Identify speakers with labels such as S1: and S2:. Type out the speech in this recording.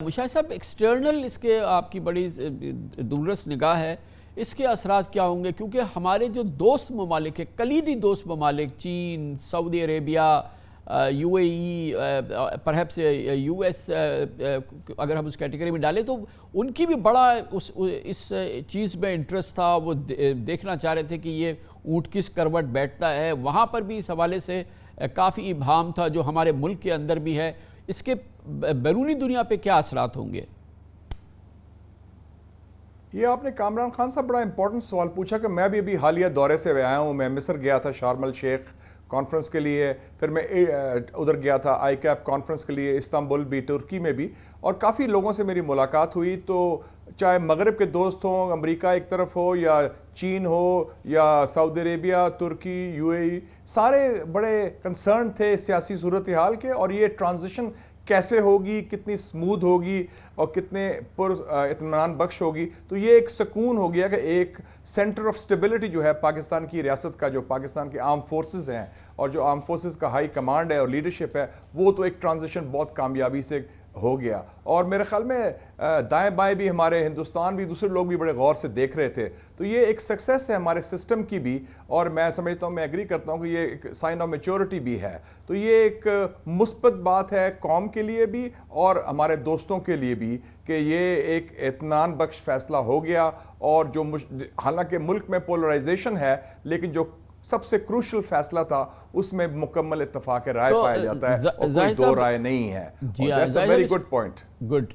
S1: مشاہد صاحب، ایکسٹرنل اس کے آپ کی بڑی دورس نگاہ ہے، اس کے اثرات کیا ہوں گے؟ کیونکہ ہمارے جو دوست ممالک ہیں، کلیدی دوست ممالک، چین، سعودی عربیہ، U A E, perhaps U S, اگر ہم اس کیٹیگری میں ڈالیں تو ان کی بھی بڑا اس چیز میں انٹرسٹ تھا. وہ دیکھنا چاہ رہے تھے کہ یہ اونٹ کس کروٹ بیٹھتا ہے. وہاں پر بھی اس حوالے سے کافی ابہام تھا جو ہمارے ملک کے اندر بھی ہے. اس کے بیرونی دنیا پہ کیا اثرات ہوں گے؟
S2: یہ آپ نے کامران خان صاحب بڑا امپورٹنٹ سوال پوچھا کہ میں بھی ابھی حالیہ دورے سے آیا ہوں. میں مصر گیا تھا شارم الشیخ کانفرنس کے لیے، پھر میں ادھر گیا تھا آئی کیپ کانفرنس کے لیے استنبول بھی، ترکی میں بھی، اور کافی لوگوں سے میری ملاقات ہوئی. تو چاہے مغرب کے دوست ہوں، امریکہ ایک طرف ہو یا چین ہو یا سعودی عربیہ، ترکی، یو اے ای، سارے بڑے کنسرن تھے سیاسی صورتحال کے، اور یہ ٹرانزیشن کیسے ہوگی، کتنی سموتھ ہوگی اور کتنے پر اطمینان بخش ہوگی. تو یہ ایک سکون ہو گیا کہ ایک سینٹر آف سٹیبلٹی جو ہے پاکستان کی ریاست کا، جو پاکستان کے آرم فورسز ہیں اور جو آرم فورسز کا ہائی کمانڈ ہے اور لیڈرشپ ہے، وہ تو ایک ٹرانزیشن بہت کامیابی سے ہو گیا. اور میرے خیال میں دائیں بائیں بھی، ہمارے ہندوستان بھی، دوسرے لوگ بھی بڑے غور سے دیکھ رہے تھے. تو یہ ایک سکسیس ہے ہمارے سسٹم کی بھی، اور میں سمجھتا ہوں، میں ایگری کرتا ہوں کہ یہ ایک سائن آف میچورٹی بھی ہے. تو یہ ایک مثبت بات ہے قوم کے لیے بھی اور ہمارے دوستوں کے لیے بھی کہ یہ ایک اطمینان بخش فیصلہ ہو گیا. اور جو حالانکہ ملک میں پولرائزیشن ہے، لیکن جو سب سے کروشل فیصلہ تھا اس میں مکمل اتفاق رائے پایا جاتا ہے اور کوئی دو رائے نہیں ہے.
S1: جی، ویری گڈ پوائنٹ. گڈ